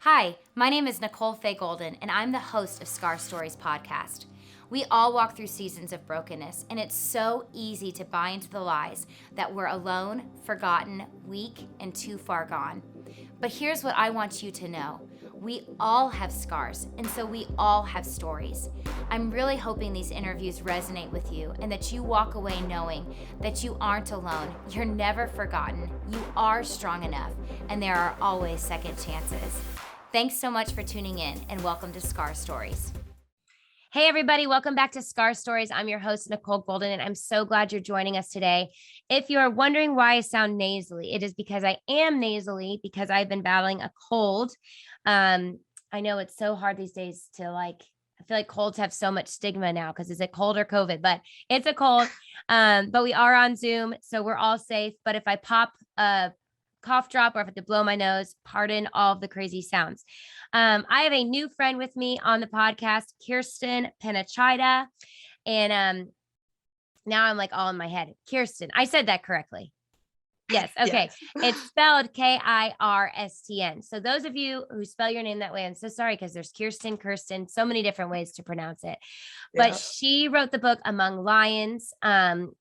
Hi, my name is Nicole Faye Golden, and I'm the host of Scar Stories podcast. We all walk through seasons of brokenness, and it's so easy to buy into the lies that we're alone, forgotten, weak, and too far gone. But here's what I want you to know. We all have scars, and so we all have stories. I'm really hoping these interviews resonate with you and that you walk away knowing that you aren't alone, you're never forgotten, you are strong enough, and there are always second chances. Thanks so much for tuning in, and welcome to Scar Stories. Hey, everybody. Welcome back to Scar Stories. I'm your host, Nicole Golden, and I'm so glad you're joining us today. If you're wondering why I sound nasally, it is because I am nasally because I've been battling a cold. I know it's so hard these days to I feel like colds have so much stigma now because is it cold or COVID? But it's a cold. But we are on Zoom, so we're all safe. But if I pop a cough drop or if I have to blow my nose, pardon all of the crazy sounds. I have a new friend with me on the podcast, Kirsten Panachyda. And now I'm like all in my head. Kirsten, I said that correctly. Yes. Okay. Yes. It's spelled Kirstn. So those of you who spell your name that way, I'm so sorry because there's Kirsten, so many different ways to pronounce it. But she wrote the book Among Lions,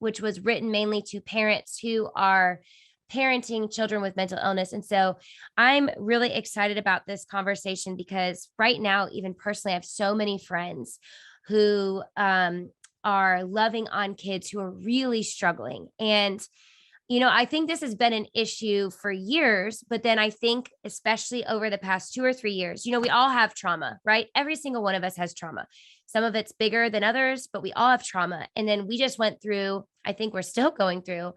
which was written mainly to parents who are parenting children with mental illness. And so I'm really excited about this conversation because right now, even personally, I have so many friends who are loving on kids who are really struggling. And I think this has been an issue for years, but then I think especially over the past 2 or 3 years, we all have trauma, right? Every single one of us has trauma. Some of it's bigger than others, but we all have trauma. And then we just went through, I think we're still going through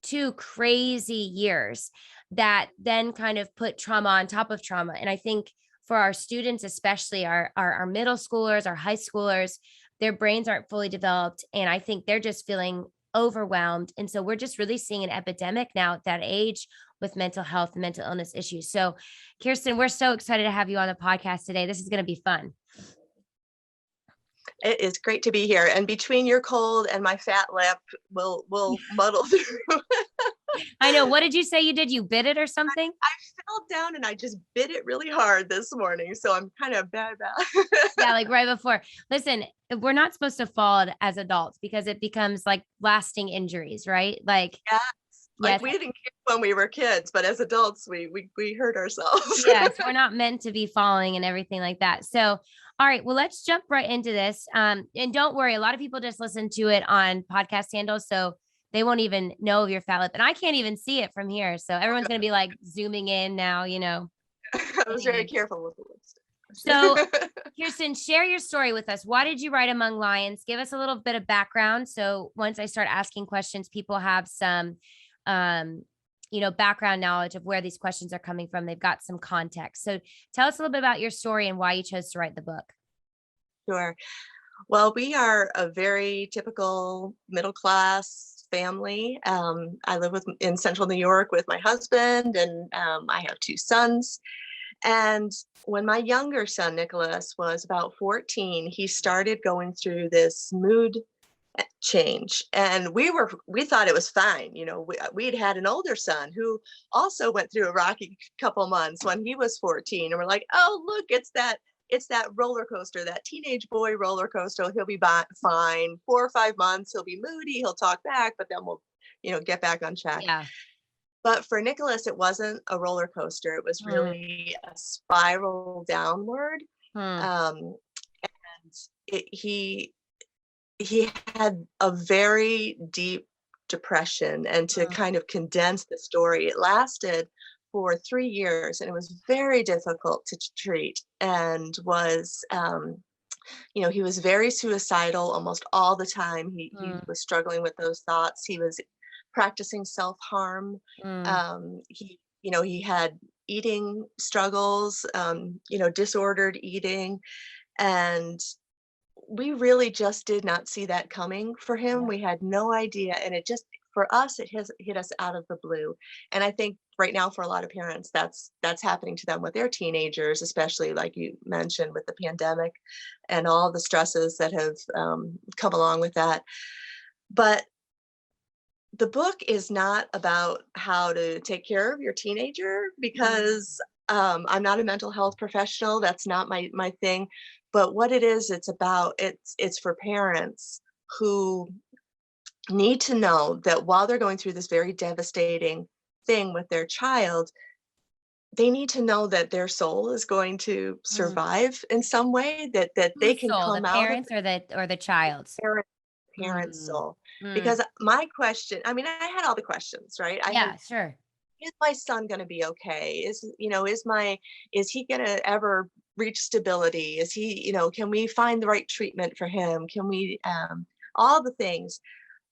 2 crazy years that then kind of put trauma on top of trauma. And I think for our students, especially our middle schoolers, our high schoolers, their brains aren't fully developed. And I think they're just feeling overwhelmed. And so we're just really seeing an epidemic now at that age with mental health and mental illness issues. So Kirsten, we're so excited to have you on the podcast today. This is going to be fun. It is great to be here. And between your cold and my fat lip, we'll muddle through. I know. What did you say you did? You bit it or something? I fell down and I just bit it really hard this morning. So I'm kind of bad about Yeah, like right before. Listen, we're not supposed to fall as adults because it becomes like lasting injuries, right? Yes. Yes. We didn't care when we were kids, but as adults, we hurt ourselves. Yes, we're not meant to be falling and everything like that. So, all right, well, let's jump right into this. And don't worry, a lot of people just listen to it on podcast handles, so they won't even know of your fat lip. And I can't even see it from here. So everyone's going to be like zooming in now, I was very careful with the lipstick. So, Kirsten, share your story with us. Why did you write Among Lions? Give us a little bit of background. So once I start asking questions, people have some, background knowledge of where these questions are coming from. They've got some context. So tell us a little bit about your story and why you chose to write the book. Sure. Well, we are a very typical middle-class family. I live in central New York with my husband, and I have 2 sons. And when my younger son, Nicholas, was about 14, he started going through this mood change. And we thought it was fine. We'd had an older son who also went through a rocky couple months when he was 14. And we're like, oh, look, it's that roller coaster, that teenage boy roller coaster. He'll be fine. 4 or 5 months, he'll be moody, he'll talk back, but then we'll, get back on track. Yeah. But for Nicholas, it wasn't a roller coaster. It was really a spiral downward. And he had a very deep depression. And to kind of condense the story, it lasted for 3 years, and it was very difficult to treat, and was he was very suicidal almost all the time. He was struggling with those thoughts. He was practicing self-harm. He had eating struggles, disordered eating, and we really just did not see that coming for him. Yeah. We had no idea, and it just, for us, it has hit us out of the blue. And I think right now for a lot of parents, that's happening to them with their teenagers, especially like you mentioned with the pandemic and all the stresses that have come along with that. But the book is not about how to take care of your teenager, because I'm not a mental health professional. That's not my thing. But what it is, it's for parents who need to know that while they're going through this very devastating thing with their child, they need to know that their soul is going to Mm. survive in some way, that they Whose can soul, the come out of parents or the child's? parent parent's Mm. soul. Mm. Because my question, I mean, I had all the questions, right? I had, Yeah, sure. is my son going to be okay? Is he going to ever reach stability? Is he, can we find the right treatment for him? Can we all the things?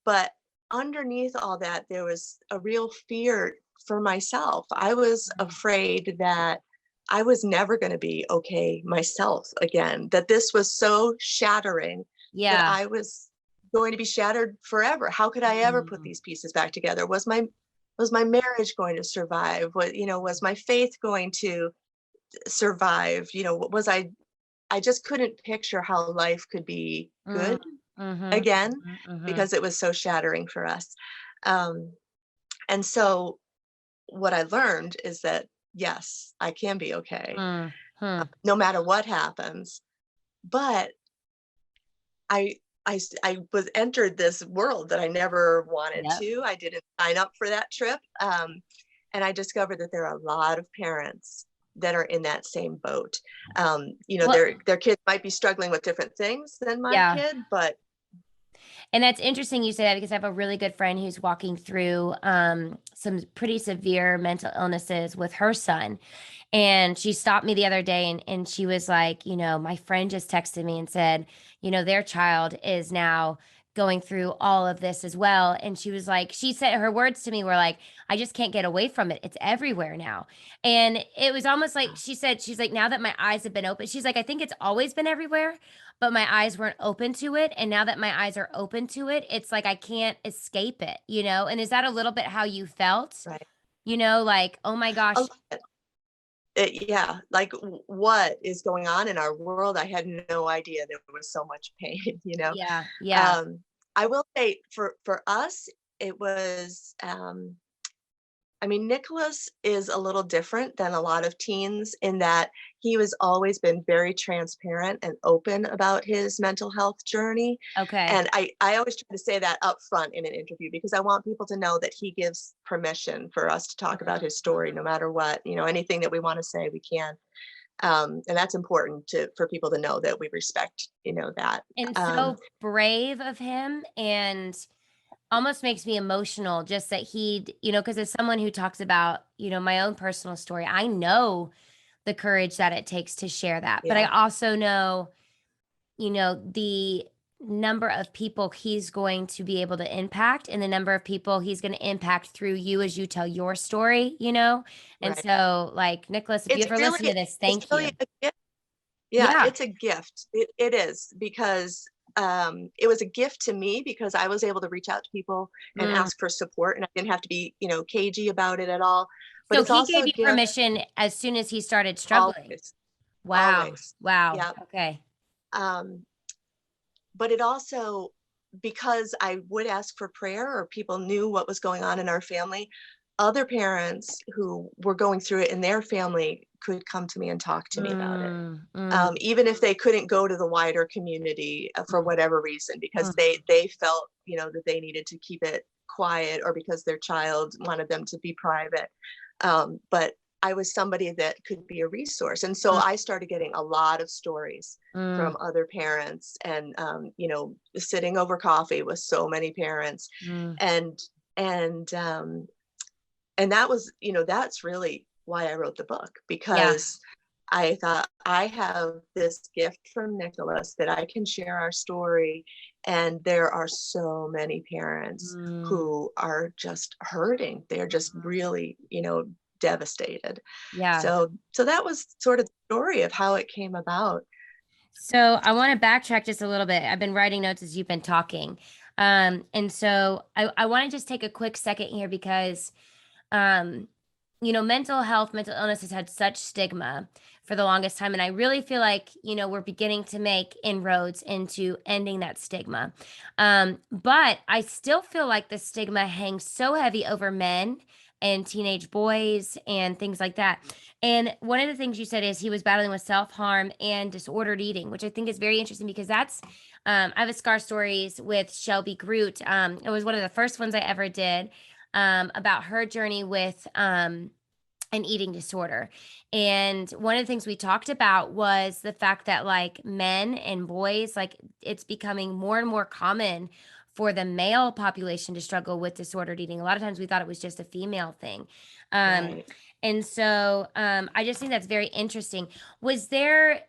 But underneath all that, there was a real fear for myself. I was Mhm. afraid that I was never going to be okay myself again, that this was so shattering that Yeah. I was going to be shattered forever. How could I ever put Mm. these pieces back together? Was my marriage going to survive? Was my faith going to survive? Was I just couldn't picture how life could be Mm. good Mhm. again Mhm. Mhm. because it was so shattering for us. Um, and so what I learned is that, yes, I can be okay Mm. Hmm. no matter what happens. But I was entered this world that I never wanted Yep. to. I didn't sign up for that trip. And I discovered that there are a lot of parents that are in that same boat. Well, Their kids might be struggling with different things than my yeah. kid, but And that's interesting you say that because I have a really good friend who's walking through some pretty severe mental illnesses with her son. And she stopped me the other day and she was like, my friend just texted me and said, their child is now going through all of this as well. And she was like, she said her words to me were like, I just can't get away from it. It's everywhere now. And it was almost like she said, she's like, now that my eyes have been open, she's like, I think it's always been everywhere, but my eyes weren't open to it. And now that my eyes are open to it, it's like I can't escape it. And is that a little bit how you felt? right. Like, oh my A gosh. lot. Yeah, like what is going on in our world? I had no idea there was so much pain, Yeah, yeah. Um, I will say for us, it was I mean, Nicholas is a little different than a lot of teens in that he was always been very transparent and open about his mental health journey. Okay. And I always try to say that up front in an interview because I want people to know that he gives permission for us to talk about Mhm, his story mhm. no matter what, anything that we want to say, we can. And that's important for people to know that we respect, that. And Um, so brave of him and almost makes me emotional just that because as someone who talks about, my own personal story, I know the courage that it takes to share that. But I yeah, also know, the number of people he's going to be able to impact and the number of people he's going to impact through you as you tell your story. And right. so, like, Nicholas, if you It's ever listen really, to this, it's thank really you. a gift. Yeah, Yeah. it's a gift. It is because it was a gift to me because I was able to reach out to people and Mm. ask for support, and I didn't have to be, cagey about it at all. But So it's he also gave a you gift permission as soon as he started struggling. always, Wow. always. Wow. Yeah. Okay. Um, but it also, because I would ask for prayer or people knew what was going on in our family, other parents who were going through it in their family could come to me and talk to me about it. Mm, mm, Even if they couldn't go to the wider community for mm, whatever reason, because mm. they felt, that they needed to keep it quiet or because their child wanted them to be private. But I was somebody that could be a resource. And so Mm, I started getting a lot of stories mm, from other parents and, sitting over coffee with so many parents. mm. And, and, and that was, that's really why I wrote the book Yeah. because I thought I have this gift from Nicholas that I can share our story. And there are so many parents Mm, who are just hurting. They're just mhm. really, devastated. Yeah. So that was sort of the story of how it came about. So I want to backtrack just a little bit. I've been writing notes as you've been talking. And so I want to just take a quick second here because um, mental health, mental illness has had such stigma for the longest time. And I really feel like, we're beginning to make inroads into ending that stigma. But I still feel like the stigma hangs so heavy over men and teenage boys and things like that. And one of the things you said is he was battling with self-harm and disordered eating, which I think is very interesting because that's I have a Scar Stories with Shelby Groot. It was one of the first ones I ever did, about her journey with an eating disorder. And one of the things we talked about was the fact that like men and boys, like it's becoming more and more common for the male population to struggle with disordered eating. A lot of times we thought it was just a female thing. Um, Right. and so I just think that's very interesting. Was there,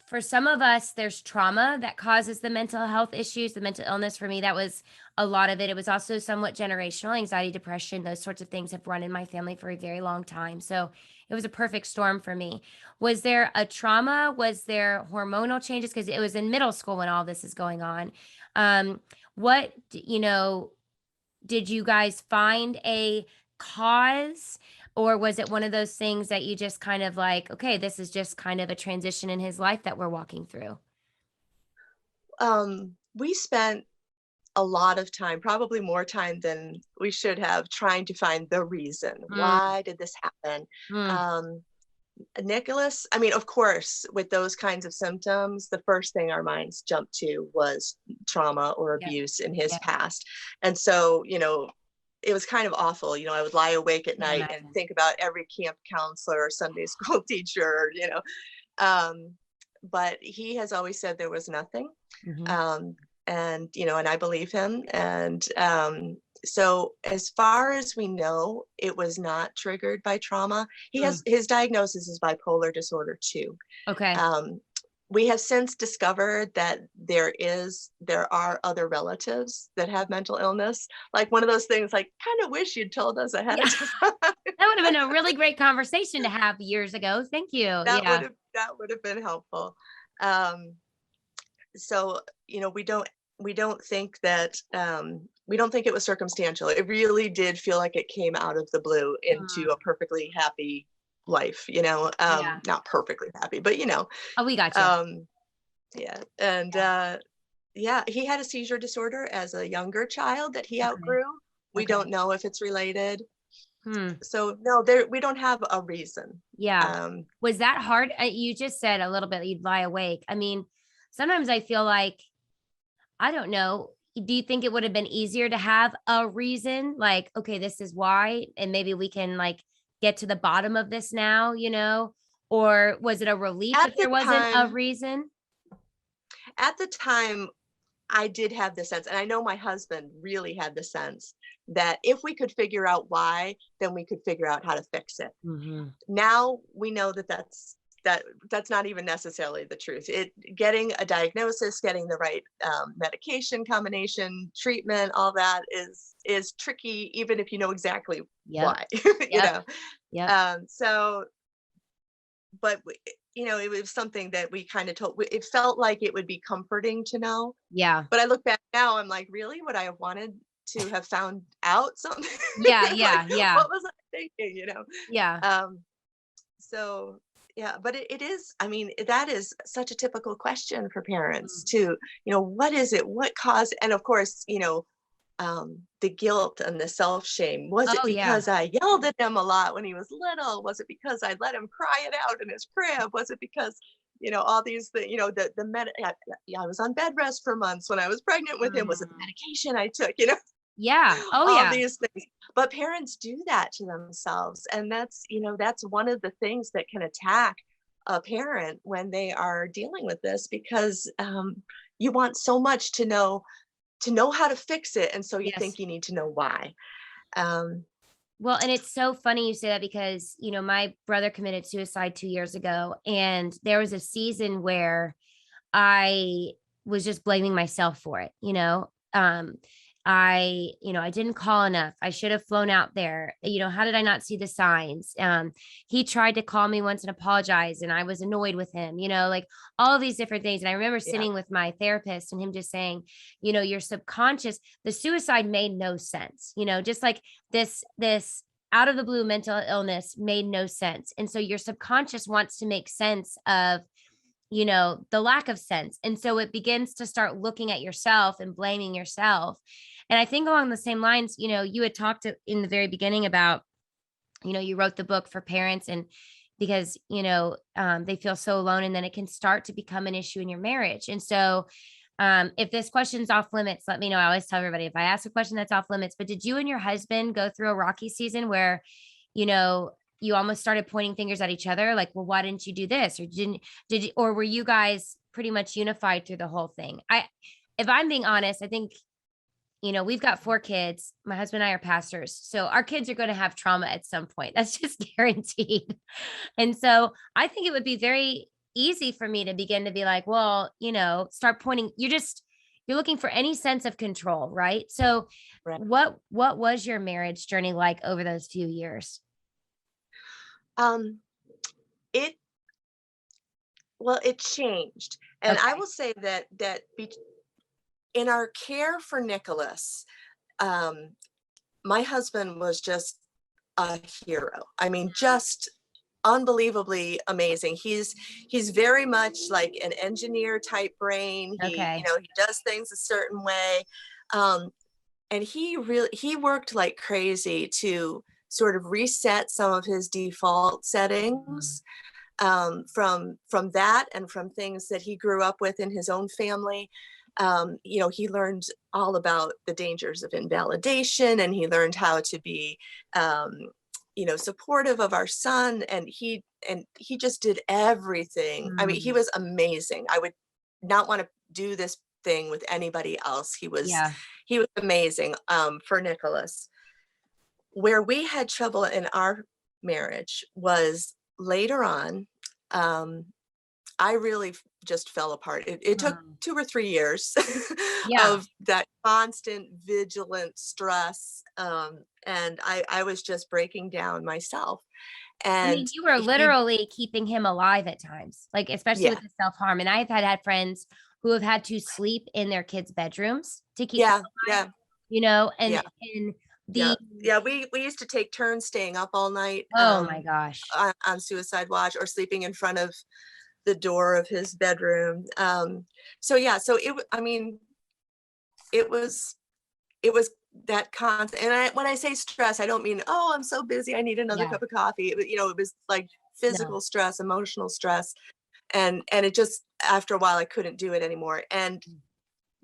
for some of us, there's trauma that causes the mental health issues, the mental illness. For me, that was a lot of it. It was also somewhat generational. Anxiety, depression, those sorts of things have run in my family for a very long time. So it was a perfect storm for me. Was there a trauma? Was there hormonal changes? Because it was in middle school when all this is going on. Um, what, did you guys find a cause? Or was it one of those things that you just kind of like, okay, this is just kind of a transition in his life that we're walking through? We spent a lot of time, probably more time than we should have, trying to find the reason. Mm, Why did this happen? mm, Um, Nicholas, I mean, of course, with those kinds of symptoms, the first thing our minds jumped to was trauma or yep, abuse in his yep. past. And so, it was kind of awful. I would lie awake at Can't night and imagine. think about every camp counselor or Sunday school teacher, Um, but he has always said there was nothing. Mhm. Um, and I believe him. And so as far as we know, it was not triggered by trauma. Mm, His diagnosis is bipolar disorder 2. okay. Um, we have since discovered that there are other relatives that have mental illness. Like one of those things, like kind of wish you'd told us ahead Yeah, of time. that would have been a really great conversation to have years ago. Thank you. Yeah. That would have been helpful. Um, so we don't think that we don't think it was circumstantial. It really did feel like it came out of the blue Mm, into a perfectly happy life, yeah. not perfectly happy, but Oh, we got you. um yeah. And Yeah. yeah, he had a seizure disorder as a younger child that he Okay. outgrew. We Okay. don't know if it's related. Hmm. So no, we don't have a reason. Yeah. um Was that hard? You just said a little bit you'd lie awake. I mean, sometimes I feel like, I don't know. Do you think it would have been easier to have a reason? Like, okay, this is why, and maybe we can like get to the bottom of this now, Or was it a relief at that the there wasn't a time reason? at the time I did have the sense, and I know my husband really had the sense that if we could figure out why, then we could figure out how to fix it. Mhm. Now we know that that's not even necessarily the truth. Getting a diagnosis, getting the right medication combination, treatment, all that is tricky, even if you know exactly Yep. why. you Yep. know. Yep. So, but it was something that we kind of told. It felt like it would be comforting to know, Yeah. but I look back now, I'm like, really? Would I have wanted to have found out something? Yeah. Like, Yeah. Yeah. what was I thinking? Yeah. Um, so yeah, but it is, I mean, that is such a typical question for parents Mm. too. What is it? What caused? And of course, the guilt and the self-shame. Was it Oh, yeah. because I yelled at him a lot when he was little? Was it because I let him cry it out in his crib? Was it because all these I was on bed rest for months when I was pregnant with him? Was it the Mm. medication I took? Yeah. Oh, All yeah. these things. But parents do that to themselves, and that's one of the things that can attack a parent when they are dealing with this, because you want so much to know how to fix it, and so you Yes. think you need to know why. um Well, and it's so funny you say that because, my brother committed suicide 2 years ago, and there was a season where I was just blaming myself for it, I didn't call enough. I should have flown out there. How did I not see the signs? He tried to call me once and apologize, and I was annoyed with him, like all of these different things. And I remember yeah. sitting with my therapist and him just saying, your subconscious, the suicide made no sense, just like this out of the blue mental illness made no sense. And so your subconscious wants to make sense of the lack of sense. And so it begins to start looking at yourself and blaming yourself. And I think along the same lines, you had talked in the very beginning about, you wrote the book for parents, and because, they feel so alone, and then it can start to become an issue in your marriage. And so, if this question's off limits, let me know. I always tell everybody if I ask a question that's off limits, but did you and your husband go through a rocky season where, you almost started pointing fingers at each other? Like, well, why didn't you do this? Or or were you guys pretty much unified through the whole thing? If I'm being honest, I think, we've got 4 kids. My husband and I are pastors. So our kids are going to have trauma at some point. That's just guaranteed. And so I think it would be very easy for me to begin to be like, well, start pointing. You're looking for any sense of control, right? So Right. what was your marriage journey like over those few years? Um, it it changed, and I Okay. will say in our care for Nicholas, um, my husband was just a hero. I mean, just unbelievably amazing. He's very much like an engineer type brain. Okay. He does things a certain way. Um, and he worked like crazy to sort of reset some of his default Mm. settings, from that and from things that he grew up with in his own family. He learned all about the dangers of invalidation, and he learned how to be, supportive of our son. And he just did everything. I mean, he Mm. was amazing. I would not want to do this thing with anybody else. Yeah. He was amazing, for Nicholas. Where we had trouble in our marriage was later on. Um, I really just fell apart. It took Mm. 2 or 3 years Yeah. of that constant vigilant stress, and I was just breaking down myself. I mean, And you were he literally keeping him alive at times, like, especially Yeah, with the self-harm. And I've had friends who have had to sleep in their kids' bedrooms to keep them yeah, alive, yeah, and yeah, yeah, the yeah, we used to take turns staying up all night, oh my gosh. on suicide watch, or sleeping in front of the door of his bedroom. So yeah, so I mean, it was it was that constant. And when I say stress, I don't mean, oh, I'm so busy, I need another Yeah. cup of coffee. It was like No. physical stress, emotional stress. And it just, after a while, I couldn't do it anymore. And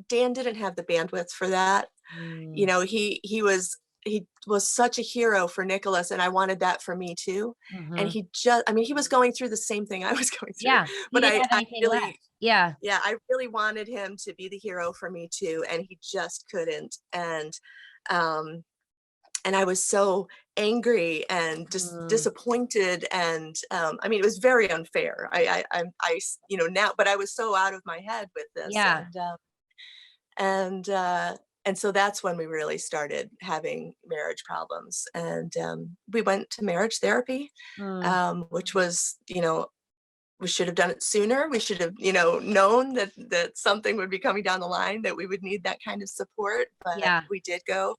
Dan didn't have the bandwidth for that. Mm. He was such a hero for Nicholas, and I wanted that for me too. And Mhm. he was going through the same thing I was going through. Yeah. He But didn't have I anything really, left. Yeah. yeah, I really wanted him to be the hero for me too, and he just couldn't. Um, and I was so angry and Mm. disappointed, and I mean, it was very unfair. Now, but I was so out of my head with this, Yeah. and uh, and so that's when we really started having marriage problems, and we went to marriage therapy, Mm. which was, we should have done it sooner. We should have, known that something would be coming down the line, that we would need that kind of support. But Yeah. we did go,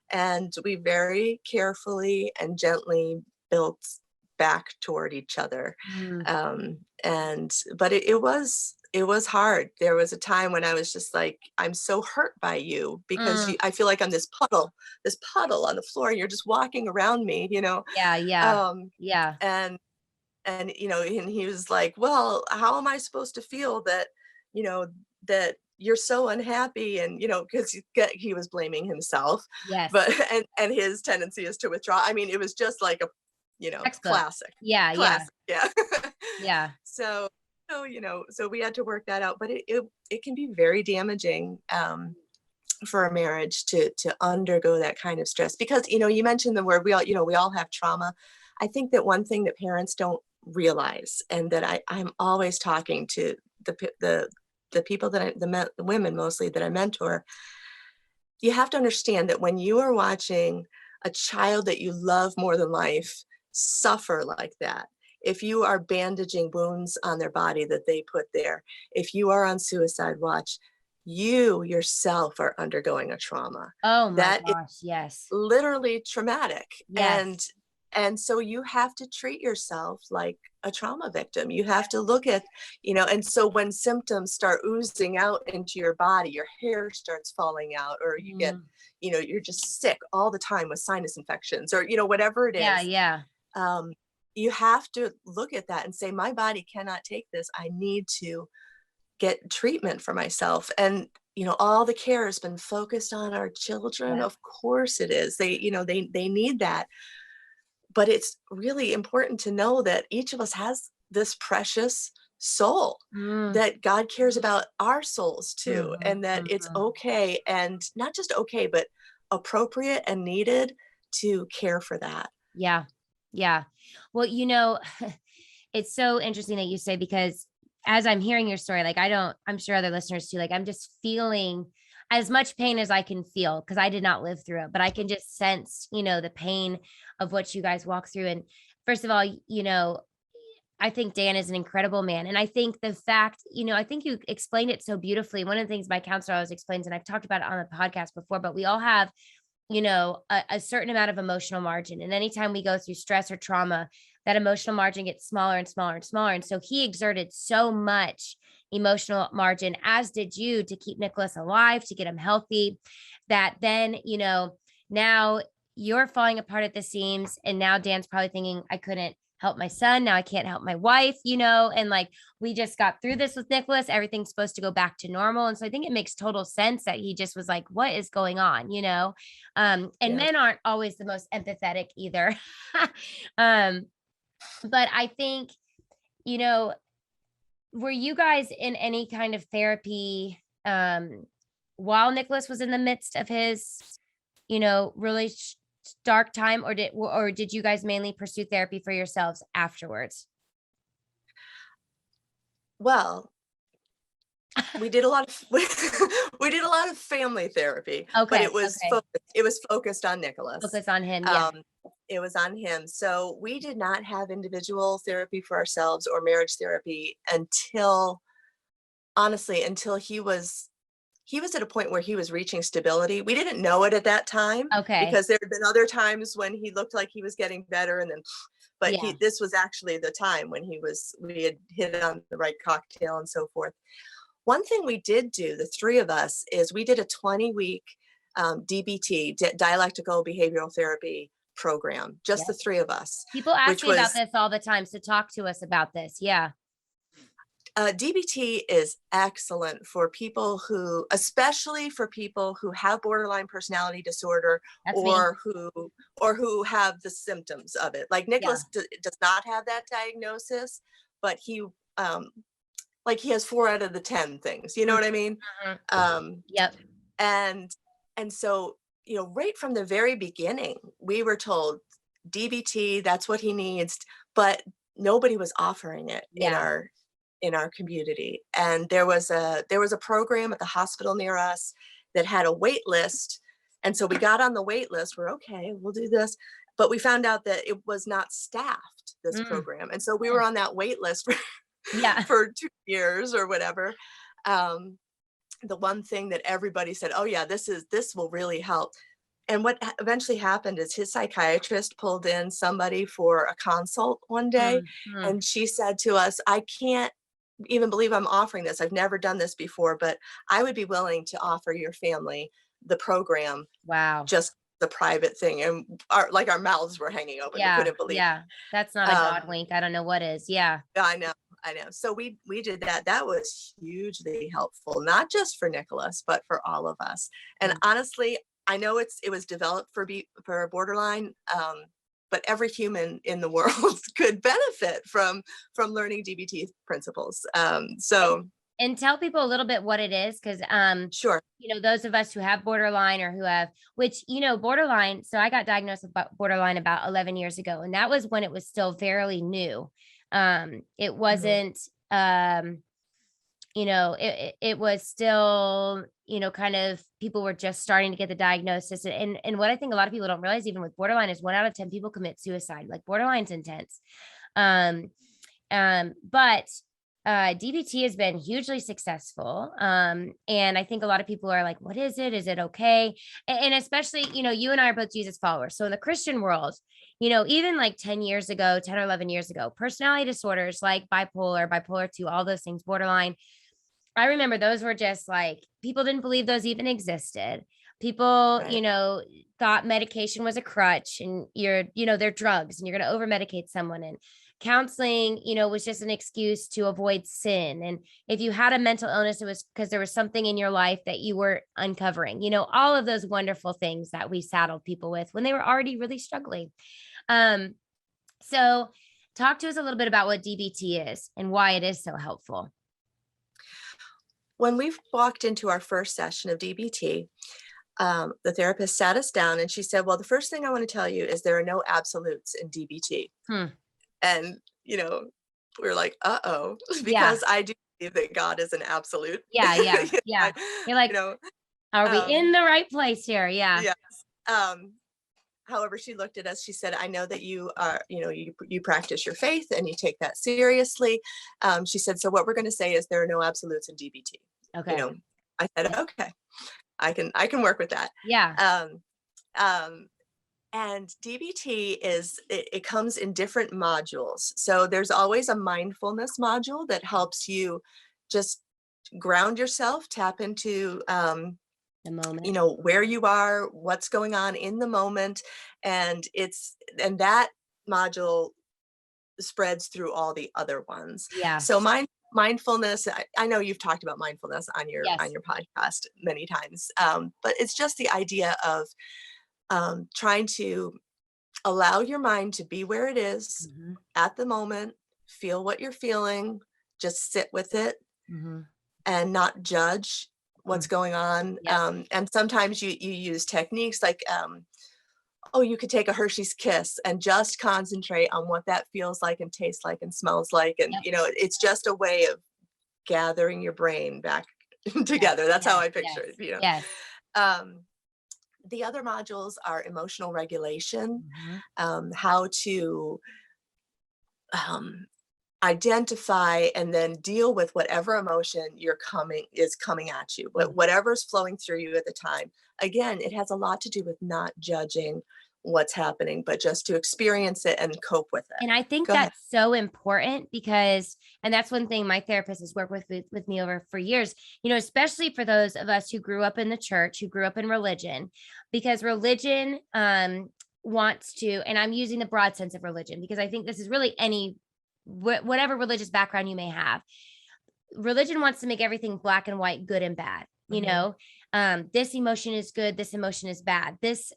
and we very carefully and gently built back toward each other. Mm. But it was hard. There was a time when I was just like, I'm so hurt by you, because Mm. I feel like I'm this puddle on the floor, and you're just walking around me. Yeah, yeah. Um, Yeah. and and he was like, well, how am I supposed to feel that, you know that you're so unhappy? And because he was blaming himself, Yes. but and his tendency is to withdraw. I mean, it was just like a, Textbook. classic, Yeah, yeah. classic, yeah. Yeah. so so we had to work that out. But it can be very damaging, for a marriage to undergo that kind of stress, because you mentioned the word, we all have trauma. I think that one thing that parents don't realize, and that I'm always talking to the people the women mostly that I mentor. You have to understand that when you are watching a child that you love more than life suffer like that, if you are bandaging wounds on their body that they put there, if you are on suicide watch, you yourself are undergoing a trauma Oh my that is gosh, yes. literally traumatic. Yes. And so you have to treat yourself like a trauma victim. You have to look at, and so when symptoms start oozing out into your body, your hair starts falling out, or you get, you're just sick all the time with sinus infections, or, whatever it is. Yeah. You have to look at that and say, my body cannot take this. I need to get treatment for myself. And all the care has been focused on our children. Of course it is. They need that. But it's really important to know that each of us has this precious soul, that God cares about our souls too, and that it's okay, and not just okay, but appropriate and needed to care for that. Yeah. Well, it's so interesting that you say, because as I'm hearing your story, like I'm sure other listeners too, like I'm just feeling as much pain as I can feel, because I did not live through it, but I can just sense, the pain of what you guys walk through. And first of all, I think Dan is an incredible man. And I think the fact, I think you explained it so beautifully. One of the things my counselor always explains, and I've talked about it on the podcast before, but we all have, a certain amount of emotional margin. And anytime we go through stress or trauma, that emotional margin gets smaller and smaller and smaller. And so he exerted so much emotional margin, as did you, to keep Nicholas alive, to get him healthy, that then, now you're falling apart at the seams. And now Dan's probably thinking, I couldn't help my son. Now I can't help my wife, and like, we just got through this with Nicholas. Everything's supposed to go back to normal. And so I think it makes total sense that he just was like, what is going on? And men aren't always the most empathetic either. But I think, were you guys in any kind of therapy while Nicholas was in the midst of his, really dark time, or did you guys mainly pursue therapy for yourselves afterwards? Well, we did a lot of family therapy, but Okay. it was focused on Nicholas. Focus on him. Yeah. It was on him. So we did not have individual therapy for ourselves or marriage therapy until he was at a point where he was reaching stability. We didn't know it at that time. Okay. Because there had been other times when he looked like he was getting better, and then, but this was actually the time when we had hit on the right cocktail and so forth. One thing we did do, the three of us, is we did a 20-week DBT, dialectical behavioral therapy program, just the three of us. People ask me about this all the time, so talk to us about this. Yeah. DBT is excellent for people especially for people who have borderline personality disorder, or who have the symptoms of it. Like Nicholas does not have that diagnosis, but he has 4 out of the 10 things. You know what I mean? Yep. And so, right from the very beginning, we were told DBT, that's what he needs, but nobody was offering it in our community. And there was a program at the hospital near us that had a wait list. And so we got on the wait list. We're okay, we'll do this. But we found out that it was not staffed, this program. And so we were on that wait list for 2 years or whatever. The one thing that everybody said, oh yeah, this will really help. And what eventually happened is his psychiatrist pulled in somebody for a consult one day. And she said to us, I can't even believe I'm offering this. I've never done this before, but I would be willing to offer your family the program. Wow. Just the private thing. And our mouths were hanging open. We couldn't believe it. That's not a God wink. I don't know what is. Yeah. I know. So we did that. That was hugely helpful, not just for Nicholas, but for all of us. And honestly, I know it was developed for borderline, but every human in the world could benefit from learning DBT principles. And tell people a little bit what it is, because sure. Those of us who have borderline, or who have, borderline. So I got diagnosed with borderline about 11 years ago, and that was when it was still fairly new. It wasn't, it was still, kind of, people were just starting to get the diagnosis. And what I think a lot of people don't realize, even with borderline, is 1 out of 10 people commit suicide. Like, borderline's intense. But DBT has been hugely successful. And I think a lot of people are like, what is it? Is it okay? And especially, you and I are both Jesus followers. So in the Christian world, even like 10 years ago, 10 or 11 years ago, personality disorders like bipolar 2, all those things, borderline. I remember those were just like, people didn't believe those even existed. People, Right. thought medication was a crutch and they're drugs and you're going to over medicate someone. And counseling, was just an excuse to avoid sin. And if you had a mental illness, it was because there was something in your life that you were uncovering, all of those wonderful things that we saddled people with when they were already really struggling. So talk to us a little bit about what DBT is and why it is so helpful. When we walked into our first session of DBT, the therapist sat us down and she said, well, the first thing I want to tell you is there are no absolutes in DBT. And, we were like, uh-oh, because I do believe that God is an absolute. Yeah. You're like, are we in the right place here? Yeah. Yes. However, she looked at us, she said, I know that you are, you practice your faith and you take that seriously. She said, so what we're going to say is there are no absolutes in DBT. Okay. I said, okay, I can work with that. Yeah. And DBT it comes in different modules. So there's always a mindfulness module that helps you just ground yourself, tap into, the moment, where you are, what's going on in the moment. And that module spreads through all the other ones. Yeah. So mindfulness, I know you've talked about mindfulness on your podcast many times, but it's just the idea of trying to allow your mind to be where it is at the moment, feel what you're feeling, just sit with it and not judge what's going on. And sometimes you use techniques like, you could take a Hershey's Kiss and just concentrate on what that feels like and tastes like and smells like. And, it's just a way of gathering your brain back together. That's how I picture it. Yes. The other modules are emotional regulation, how to identify and then deal with whatever emotion is coming at you, whatever's flowing through you at the time. Again, it has a lot to do with not judging what's happening, but just to experience it and cope with it. And I think that's so important because, and that's one thing my therapist has worked with me over for years, especially for those of us who grew up in the church, who grew up in religion, because religion wants to, and I'm using the broad sense of religion because I think this is really whatever religious background you may have. Religion wants to make everything black and white, good and bad, this emotion is good, this emotion is bad. This,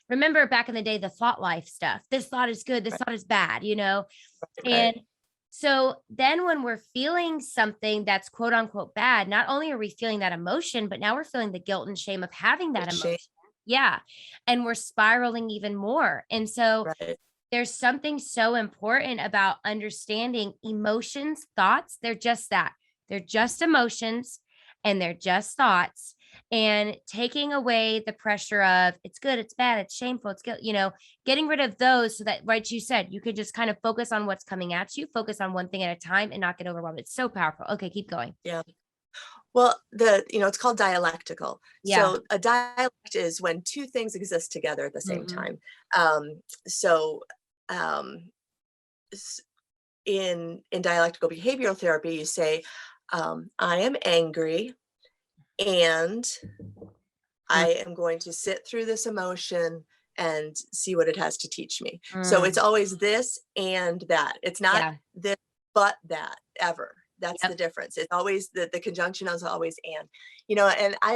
remember back in the day, the thought life stuff, this thought is good, this thought is bad, and so then when we're feeling something that's quote unquote bad, not only are we feeling that emotion, but now we're feeling the guilt and shame of having that emotion. Yeah. And we're spiraling even more. And so there's something so important about understanding emotions, thoughts. They're just that. They're just emotions and they're just thoughts, and taking away the pressure of it's good, it's bad, it's shameful, it's guilt, getting rid of those so that, right, you said, you could just kind of focus on what's coming at you, focus on one thing at a time and not get overwhelmed. It's so powerful. Okay, keep going. Yeah. Well, it's called dialectical. Yeah. So a dialect is when two things exist together at the same time. In dialectical behavioral therapy, you say, I am angry and I am going to sit through this emotion and see what it has to teach me. So it's always this and that. It's not this, but that ever. That's the difference. It's always the conjunction is always and, and I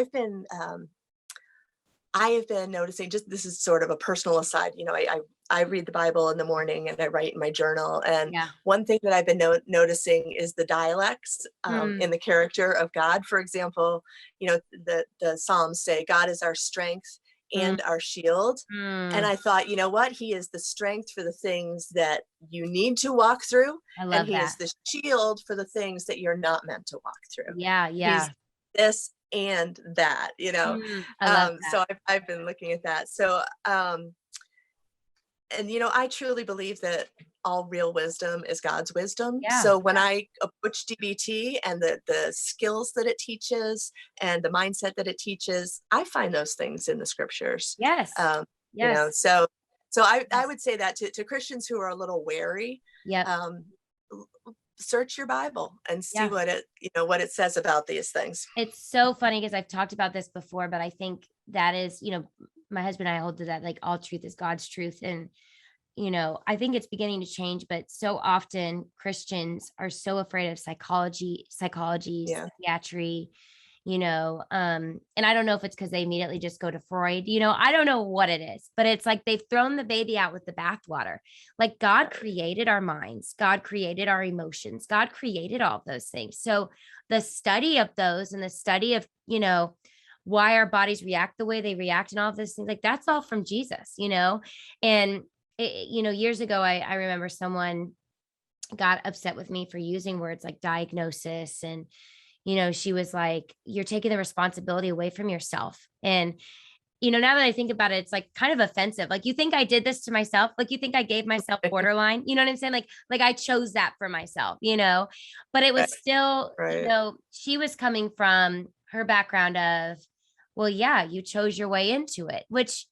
have been noticing, just this is sort of a personal aside, I read the Bible in the morning and I write in my journal. And one thing that I've been noticing is the dialects in the character of God. For example, the Psalms say God is our strength and our shield. And I thought, what? He is the strength for the things that you need to walk through. And he is the shield for the things that you're not meant to walk through. Yeah. He's this and that, so I've been looking at that. So And, I truly believe that all real wisdom is God's wisdom. Yeah. So when I approach DBT and the skills that it teaches and the mindset that it teaches, I find those things in the scriptures. Yes. Um, Yes. so I Yes. would say that to Christians who are a little wary, Yep. um, search your Bible and see Yeah. what it says about these things. It's so funny because I've talked about this before, but I think that is, my husband and I hold to that, like all truth is God's truth. And, I think it's beginning to change, but so often Christians are so afraid of psychology, Yeah. psychiatry, and I don't know if it's because they immediately just go to Freud, I don't know what it is, but it's like they've thrown the baby out with the bathwater. Like God created our minds, God created our emotions, God created all of those things. So the study of those and the study of, why our bodies react the way they react and all of those things, like that's all from Jesus, and years ago, I remember someone got upset with me for using words like diagnosis, and she was like, you're taking the responsibility away from yourself. And now that I think about it, it's like kind of offensive. Like, you think I did this to myself? Like, you think I gave myself borderline? You know what I'm saying? Like I chose that for myself, but it was still, Right. she was coming from her background of, well, yeah, you chose your way into it, which,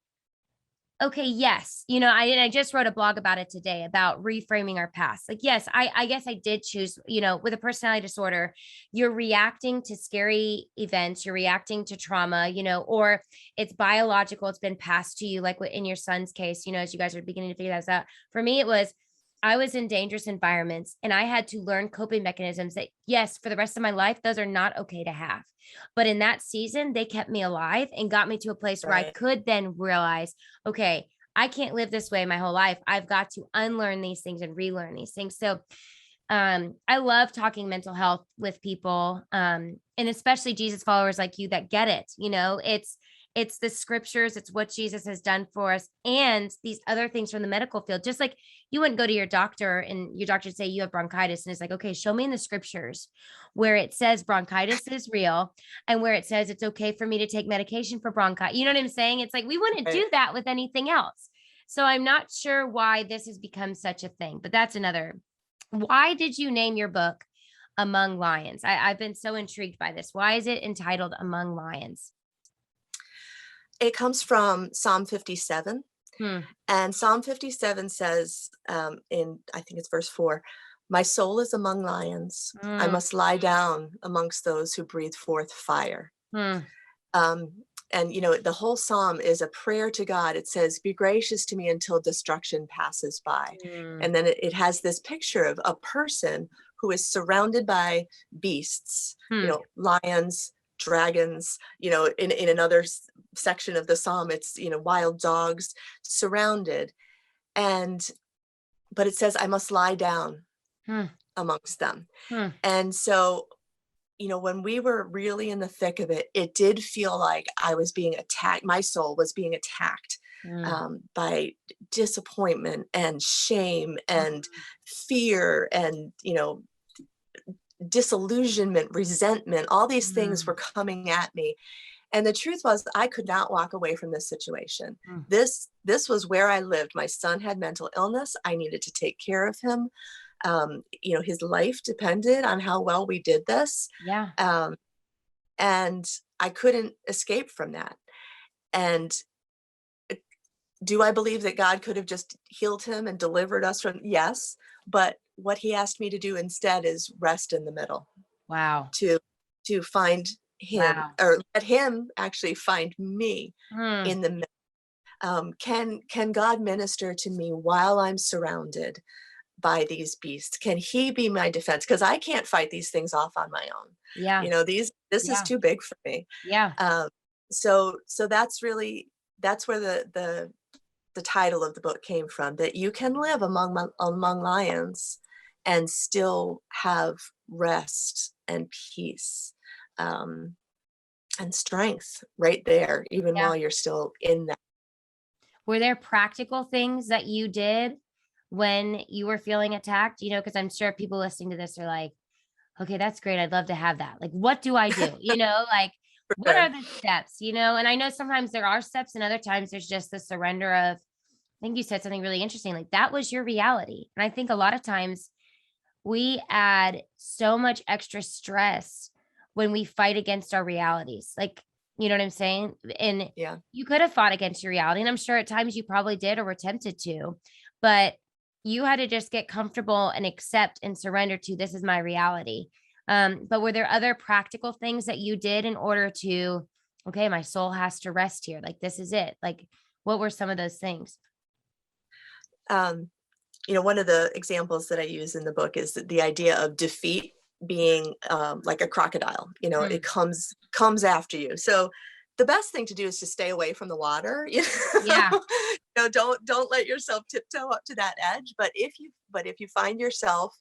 okay, yes, I just wrote a blog about it today about reframing our past. Like, yes, I guess I did choose, with a personality disorder, you're reacting to scary events, you're reacting to trauma, or it's biological, it's been passed to you, like in your son's case, as you guys are beginning to figure that out. For me, I was in dangerous environments and I had to learn coping mechanisms that, yes, for the rest of my life, those are not okay to have. But in that season, they kept me alive and got me to a place where I Right. could then realize, okay, I can't live this way my whole life. I've got to unlearn these things and relearn these things. So I love talking mental health with people, and especially Jesus followers like you that get it. It's the scriptures, it's what Jesus has done for us, and these other things from the medical field. Just like you wouldn't go to your doctor and your doctor would say you have bronchitis, and it's like, okay, show me in the scriptures where it says bronchitis is real and where it says it's okay for me to take medication for bronchitis. You know what I'm saying? It's like we wouldn't do that with anything else. So I'm not sure why this has become such a thing, but that's another. Why did you name your book Among Lions? I've been so intrigued by this. Why is it entitled Among Lions? It comes from Psalm 57. Hmm. And Psalm 57 says, I think it's verse 4, my soul is among lions. I Hmm. must lie down amongst those who breathe forth fire. Hmm. Um, and, the whole psalm is a prayer to God. It says, be gracious to me until destruction passes by. Hmm. And then it has this picture of a person who is surrounded by beasts, Hmm. lions, dragons, in another section of the psalm, it's, wild dogs surrounded. But it says, I must lie down Hmm. amongst them. Hmm. And so, when we were really in the thick of it, it did feel like I was being attacked. My soul was being attacked Hmm. by disappointment and shame and fear and, disillusionment, resentment. All these things Hmm. were coming at me. And the truth was, I could not walk away from this situation. Hmm. This was where I lived. My son had mental illness. I needed to take care of him. His life depended on how well we did this. Yeah. And I couldn't escape from that. And do I believe that God could have just healed him and delivered us from? Yes. But what he asked me to do instead is rest in the middle, Wow. to find him, Wow. or let him actually find me Hmm. in the middle. Can God minister to me while I'm surrounded by these beasts? Can he be my defense? Because I can't fight these things off on my own. Yeah. This is Yeah. too big for me. Yeah. So that's where the title of the book came from, that you can live among lions and still have rest and peace, and strength right there, even Yeah. while you're still in that. Were there practical things that you did when you were feeling attacked? Because I'm sure people listening to this are like, okay, that's great. I'd love to have that. Like, what do I do? Like, For what are sure. the steps? And I know sometimes there are steps and other times there's just the surrender of, think you said something really interesting. Like that was your reality. And I think a lot of times we add so much extra stress when we fight against our realities. Like, you know what I'm saying? And Yeah. you could have fought against your reality. And I'm sure at times you probably did or were tempted to, but you had to just get comfortable and accept and surrender to this is my reality. But were there other practical things that you did in order to, okay, my soul has to rest here? Like, this is it. Like, what were some of those things? Um, one of the examples that I use in the book is the idea of defeat being like a crocodile. It Mm, comes after you. So the best thing to do is to stay away from the water. yeah. Don't let yourself tiptoe up to that edge. But if you find yourself,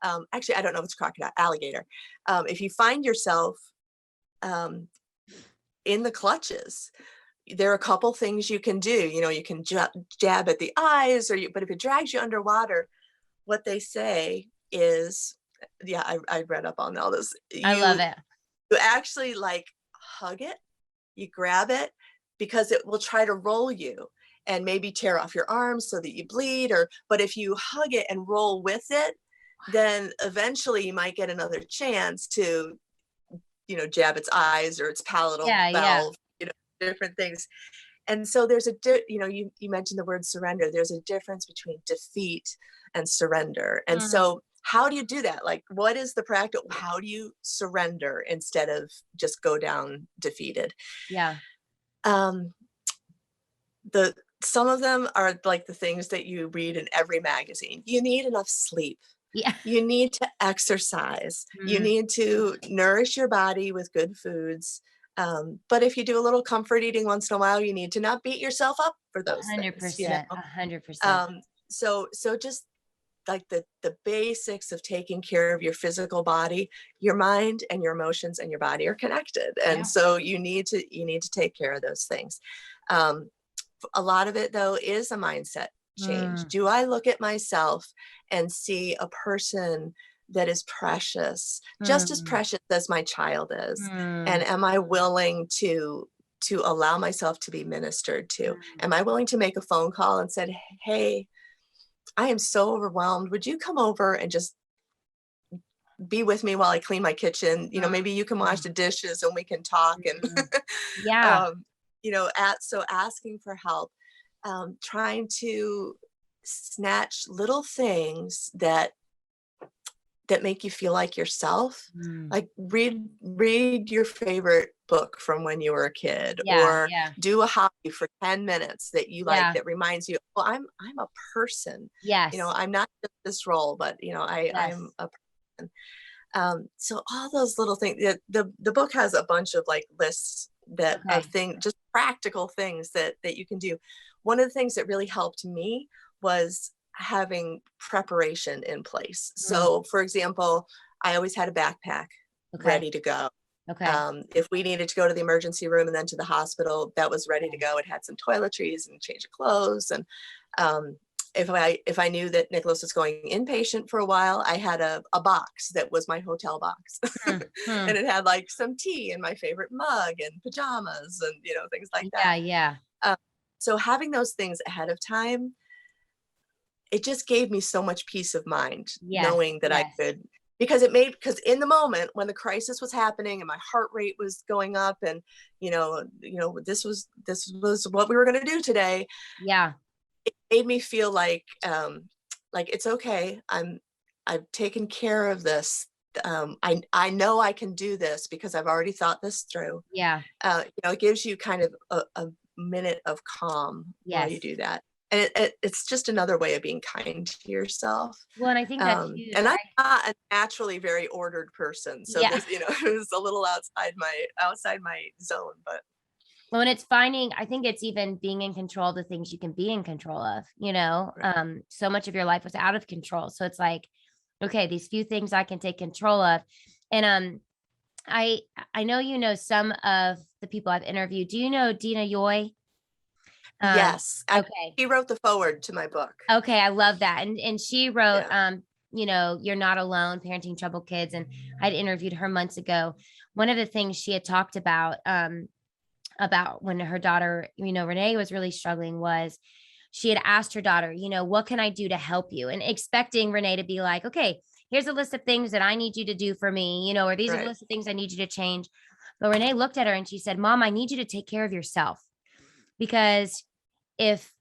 actually, I don't know if it's crocodile, alligator. If you find yourself um, in the clutches, there are a couple things you can do. You can jab at the eyes, but if it drags you underwater, what they say is, yeah, I read up on all this. I love You it. you actually like hug it, you grab it, because it will try to roll you and maybe tear off your arms so that you bleed. But if you hug it and roll with it, then eventually you might get another chance to jab its eyes or its palatal Yeah. Yeah. valve, different things. And so you mentioned the word surrender. There's a difference between defeat and surrender. And Mm, so how do you do that? Like, what is the practice? How do you surrender instead of just go down defeated? yeah. Um, the Some of them are like the things that you read in every magazine. You need enough sleep. Yeah. You need to exercise. You Mm, need to nourish your body with good foods. But if you do a little comfort eating once in a while, you need to not beat yourself up for those things. 100%. 100%. So just like the basics of taking care of your physical body, your mind and your emotions and your body are connected, and Yeah. so you need to take care of those things. Um, a lot of it though is a mindset change. Mm, Do I look at myself and see a person that is precious, just as mm, precious as my child is? And mm, am I willing to allow myself to be ministered to? mm. Am I willing to make a phone call and said, hey, I am so overwhelmed, would you come over and just be with me while I clean my kitchen? Maybe you can wash Mm, the dishes and we can talk. And mm. Yeah. um, so asking for help, trying to snatch little things that make you feel like yourself. Mm. Like read your favorite book from when you were a kid, Yeah. or Yeah. do a hobby for 10 minutes that you like, Yeah. that reminds you, well, I'm a person. Yes. I'm not just this role, but I'm Yes. a person. So all those little things. The book has a bunch of like lists that of Okay. things, just practical things that you can do. One of the things that really helped me was having preparation in place. Mm. So, for example, I always had a backpack Okay. ready to go. Okay. If we needed to go to the emergency room and then to the hospital, that was ready to Okay. go. It had some toiletries and change of clothes. And um, if I knew that Nicholas was going inpatient for a while, I had a box that was my hotel box, Hmm. Hmm. and it had like some tea and my favorite mug and pajamas and things like that. Yeah. Yeah. Uh, so having those things ahead of time, it just gave me so much peace of mind Yes. knowing that I Yes. could, because in the moment when the crisis was happening and my heart rate was going up, and this was what we were going to do today, Yeah. it made me feel like it's okay. I've taken care of this. I know I can do this because I've already thought this through. Yeah. It gives you kind of a minute of calm while you Yes. do that. And it's just another way of being kind to yourself. Well, and I think that's huge. And I'm not a naturally very ordered person, so Yeah. this, it was a little outside my zone, but Well, and I think it's even being in control of the things you can be in control of, so much of your life was out of control. So it's like, okay, these few things I can take control of. And I I know some of the people I've interviewed. Do you know Dina Yoy? Um, yes, okay. he wrote the foreword to my book. Okay, I love that. And she wrote, Yeah. You're Not Alone, Parenting Troubled Kids. And I'd interviewed her months ago. One of the things she had talked about when her daughter, Renee was really struggling was she had asked her daughter, what can I do to help you? And expecting Renee to be like, okay, here's a list of things that I need you to do for me, or these are the Right. list of things I need you to change. But Renee looked at her and she said, Mom, I need you to take care of yourself, because if,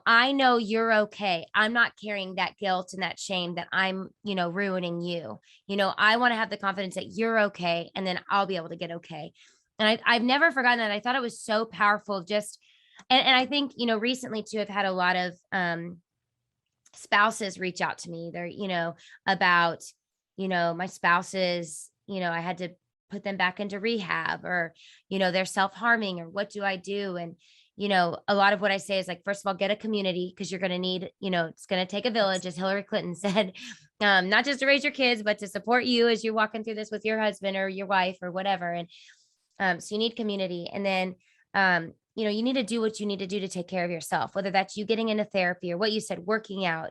I know you're okay, I'm not carrying that guilt and that shame that I'm, ruining you. I want to have the confidence that you're okay, and then I'll be able to get okay. And I've never forgotten that. I thought it was so powerful. Just, and I think, recently too, I've had a lot of spouses reach out to me. They're, about, my spouses, I had to put them back into rehab, or, they're self-harming, or what do I do? And, a lot of what I say is like, first of all, get a community, because you're going to need, it's going to take a village, as Hillary Clinton said, not just to raise your kids, but to support you as you're walking through this with your husband or your wife or whatever. And so you need community. And then, you need to do what you need to do to take care of yourself, whether that's you getting into therapy or what you said, working out,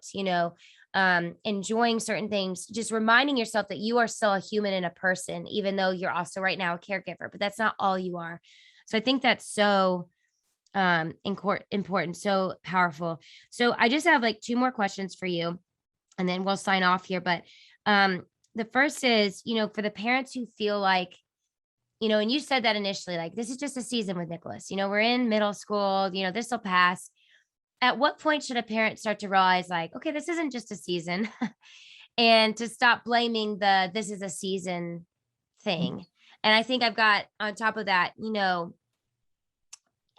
enjoying certain things, just reminding yourself that you are still a human and a person, even though you're also right now a caregiver, but that's not all you are. So I think that's so important, so powerful. So I just have like two more questions for you, and then we'll sign off here. But the first is, for the parents who feel like, and you said that initially, like, this is just a season with Nicholas, we're in middle school, this will pass. At what point should a parent start to realize, like, okay, this isn't just a season, and to stop blaming this is a season thing? And I think I've got on top of that,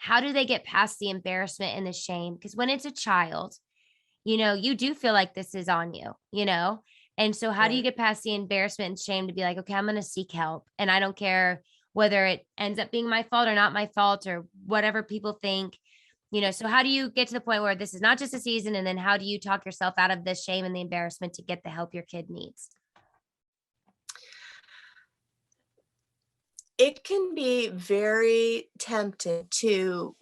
how do they get past the embarrassment and the shame? Because when it's a child, you do feel like this is on you, And so how do you Right. get past the embarrassment and shame to be like, okay, I'm going to seek help, and I don't care whether it ends up being my fault or not my fault, or whatever people think, so how do you get to the point where this is not just a season? And then how do you talk yourself out of the shame and the embarrassment to get the help your kid needs? It can be very tempting to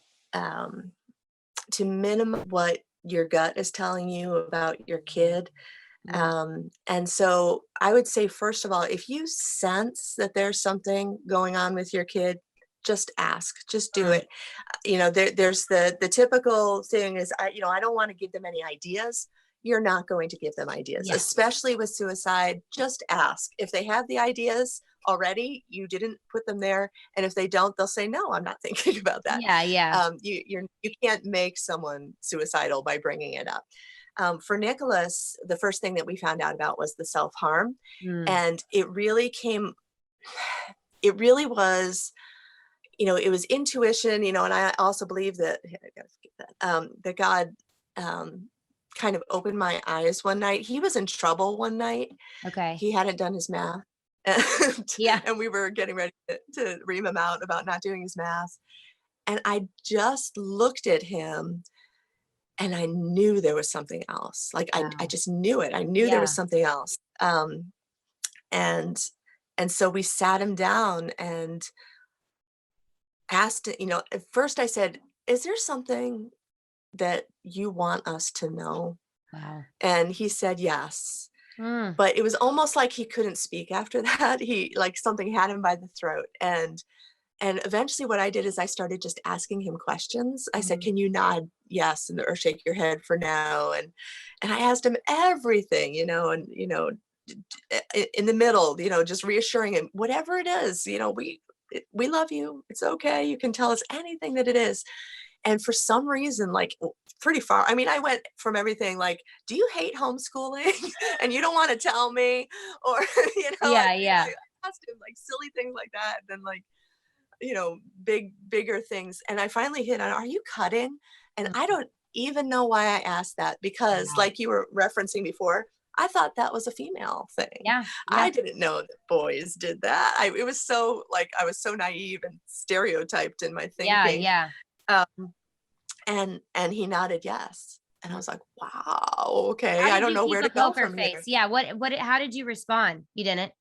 minimize what your gut is telling you about your kid. Yeah. And so I would say, first of all, if you sense that there's something going on with your kid, just ask, just do Mm, it. There's the typical thing is, I don't want to give them any ideas. You're not going to give them ideas, yeah. especially with suicide. Just ask. If they have the ideas already, you didn't put them there. And if they don't, they'll say, no, I'm not thinking about that. Yeah. Yeah. You can't make someone suicidal by bringing it up. For Nicholas, the first thing that we found out about was the self-harm. Mm, And it really was, it was intuition, and I also believe that, I gotta forget that God kind of opened my eyes one night. He was in trouble one night. okay. He hadn't done his math. And, Yeah. and we were getting ready to ream him out about not doing his math. And I just looked at him, and I knew there was something else. Like, I Wow. just knew it. I knew there was Yeah. something else. And and so we sat him down and asked, at first I said, is there something that you want us to know? Wow. And he said yes. Mm, But it was almost like he couldn't speak after that. He, like, something had him by the throat. And eventually what I did is I started just asking him questions. I said, mm, can you nod yes or shake your head for no? And I asked him everything, and in the middle, just reassuring him, whatever it is, we love you. It's okay. You can tell us anything that it is. And for some reason, like, pretty far, I mean, I went from everything like, do you hate homeschooling? And you don't want to tell me? Or, yeah. Yeah. I asked him like silly things like that. And then, like, bigger things. And I finally hit on, are you cutting? And Mm, I don't even know why I asked that, because, wow. like you were referencing before, I thought that was a female thing. Yeah. Yeah. I didn't know that boys did that. It was so, like, I was so naive and stereotyped in my Yeah. thinking. Yeah. Um, and he nodded yes. And I was like, wow, okay. How I did don't you know keep where a to go poker from face? here. Yeah. How did you respond? You didn't?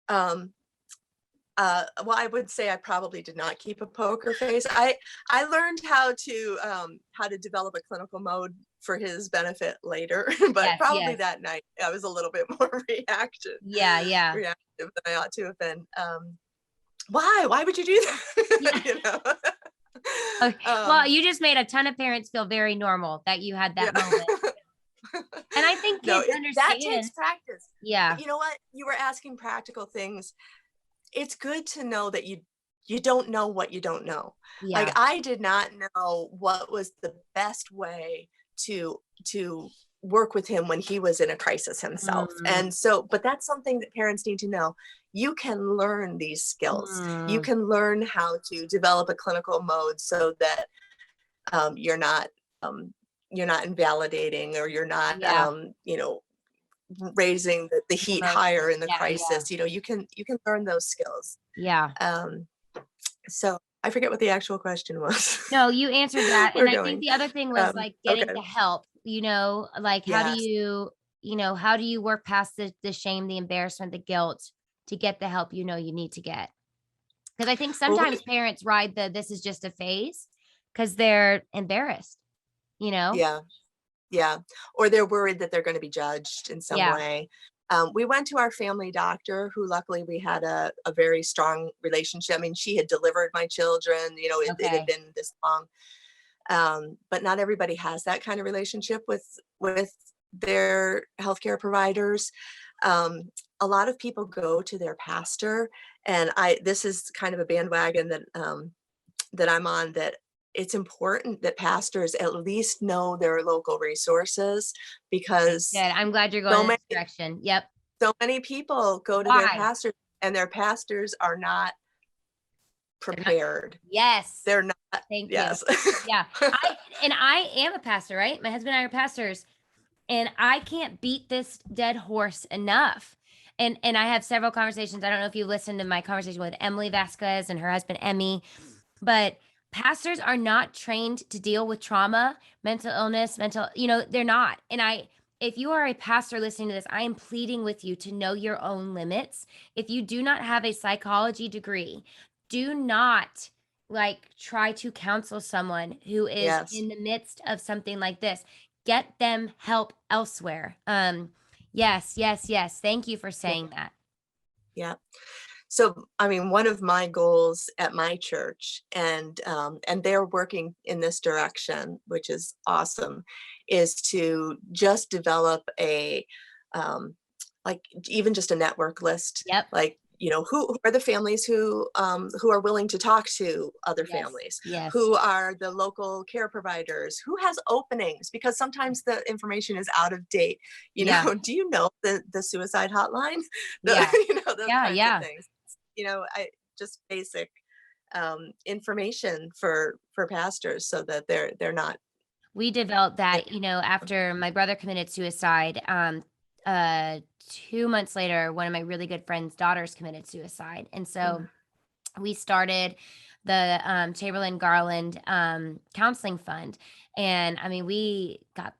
Um, well, I would say I probably did not keep a poker face. I learned how to develop a clinical mode for his benefit later, but Yes. probably Yes. that night I was a little bit more Yeah. Yeah. reactive than I ought to have been. Why? Why would you do that? Yeah. You know? Okay. Well, Um, you just made a ton of parents feel very normal that you had yeah. that moment. And I think No, kids that takes understand. practice. Yeah. But you know what? You were asking practical things. It's good to know that you don't know what you don't know. Like Yeah. I did not know what was the best way to work with him when he was in a crisis himself. Mm, And so, but that's something that parents need to know. You can learn these skills. You mm, can learn how to develop a clinical mode so that um, you're not um, you're not invalidating, or you're not yeah. raising the The heat emotion. higher in the Yeah. Yeah. crisis. You can learn those skills. Yeah. um, so I forget what the actual question was. No, you answered that. And We're I think going. the other thing was like getting Okay. the help, like how do Yes. you, how do you work past the shame, the embarrassment, the guilt to get the help you need to get? Because I think Well, sometimes parents ride this is just a phase because they're embarrassed, you know? yeah, yeah. Or they're worried that they're going to be judged in some Yeah. way. We went to our family doctor, who luckily we had a very strong relationship. I mean, she had delivered my children. It had Okay. been this long. But not everybody has that kind of relationship with their healthcare providers. Um, a lot of people go to their pastor, and this is kind of a bandwagon that I'm on, that it's important that pastors at least know their local resources, Okay, because good. I'm glad you're going so in many this direction. Yep. so many people go to their Why? pastors, and their pastors are not They're not. prepared. Yes. They're not. Thank you. Yes. Yeah. I am a pastor, right? My husband and I are pastors, and I can't beat this dead horse enough. And I have several conversations. I don't know if you listened to my conversation with Emily Vasquez and her husband Emmy, but pastors are not trained to deal with trauma, mental illness, they're not. And if you are a pastor listening to this, I am pleading with you to know your own limits. If you do not have a psychology degree, do not try to counsel someone who is Yes. in the midst of something like this. Get them help elsewhere. Yes, yes, yes. Thank you for Yeah. saying that. Yeah. So, I mean, one of my goals at my church, and they're working in this direction, which is awesome, is to just develop um, like even just a network list, Yep. like, who are the families who are willing to talk to other Yes. families, Yes. who are the local care providers, who has openings, because sometimes the information is out of date. Yeah. Do you know the suicide hotline? Yeah. Those Yeah. kinds of Yeah. things. I just basic information for pastors, so that they're not. We developed that, after my brother committed suicide. 2 months later, one of my really good friend's daughters committed suicide. And so Mm. we started the Chamberlain Garland counseling fund. And I mean, we got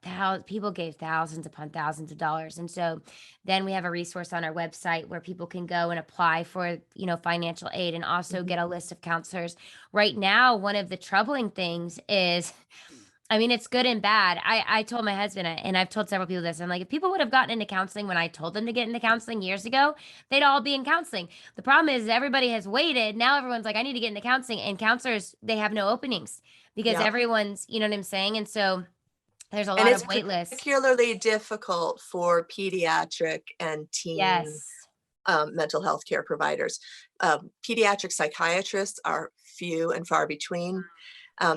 people gave thousands upon thousands of dollars. And so then we have a resource on our website where people can go and apply for, financial aid, and also Mhm. get a list of counselors. Right now, one of the troubling things is, I mean, it's good and bad. I told my husband, and I've told several people this. I'm like, if people would have gotten into counseling when I told them to get into counseling years ago, they'd all be in counseling. The problem is everybody has waited. Now everyone's like, I need to get into counseling, and counselors, they have no openings because Yeah. everyone's, you know what I'm saying? And so there's a And lot it's of wait lists. particularly difficult for pediatric and teen Yes. mental health care providers. Pediatric psychiatrists are few and far between.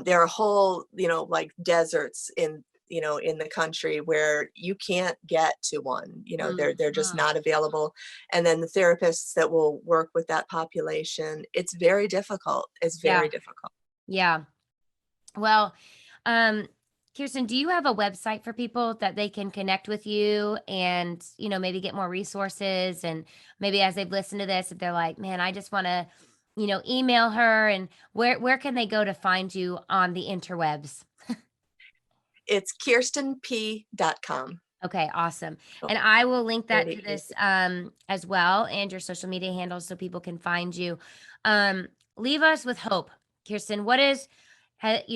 There are whole, like deserts in the country where you can't get to one. They're just Mhm. not available. And then the therapists that will work with that population, it's very difficult. It's Yeah. very difficult. Yeah. Well, um, Kirsten, do you have a website for people that they can connect with you and, maybe get more resources? And maybe as they've listened to this, if they're like, man, I just want to, email her, and where can they go to find you on the interwebs? It's kirstenp.com. Okay, awesome. So And I will link that to really this easy. as well, and your social media handles so people can find you. Um, leave us with hope. Kirsten, has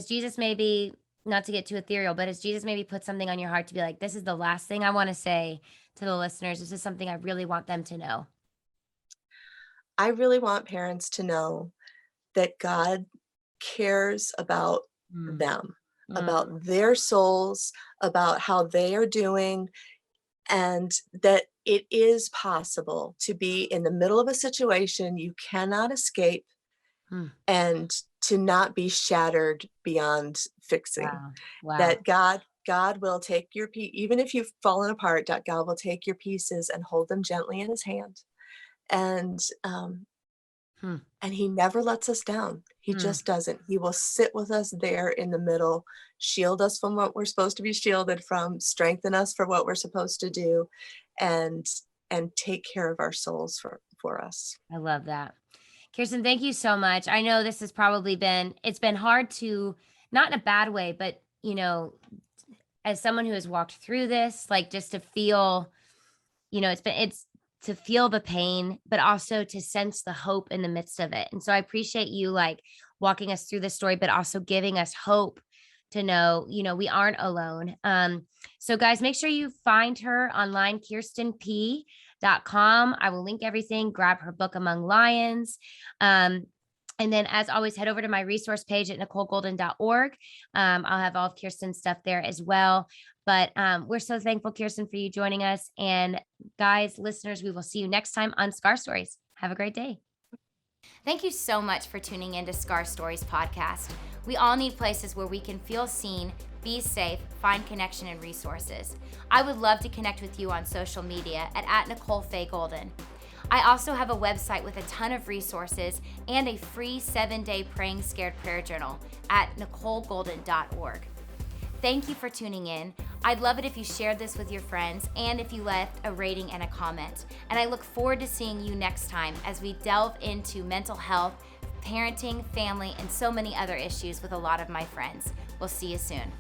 Jesus maybe, not to get too ethereal, but has Jesus maybe put something on your heart to be like, this is the last thing I want to say to the listeners. This is something I really want them to know. I really want parents to know that God cares about Mm. them, Mm. about their souls, about how they are doing, and that it is possible to be in the middle of a situation you cannot escape Mm. and to not be shattered beyond fixing. Wow. Wow. That God will take your even if you've fallen apart, that God will take your pieces and hold them gently in his hand. And Hmm. and he never lets us down. He Hmm. just doesn't. He will sit with us there in the middle, shield us from what we're supposed to be shielded from, strengthen us for what we're supposed to do, and take care of our souls for us. I love that. Kirsten, thank you so much. I know this has probably it's been hard to, not in a bad way, but as someone who has walked through this, like just to feel, it's to feel the pain, but also to sense the hope in the midst of it. And so I appreciate you like walking us through the story, but also giving us hope to know, we aren't alone. So guys, make sure you find her online, kirstenp.com. I will link everything, grab her book Among Lions. And then, as always, head over to my resource page at NicoleGolden.org. I'll have all of Kirsten's stuff there as well. But we're so thankful, Kirsten, for you joining us. And guys, listeners, we will see you next time on Scar Stories. Have a great day. Thank you so much for tuning into Scar Stories podcast. We all need places where we can feel seen, be safe, find connection and resources. I would love to connect with you on social media at Nicole Faye Golden. I also have a website with a ton of resources and a free 7-day Praying Scared prayer journal at NicoleGolden.org. Thank you for tuning in. I'd love it if you shared this with your friends and if you left a rating and a comment. And I look forward to seeing you next time as we delve into mental health, parenting, family, and so many other issues with a lot of my friends. We'll see you soon.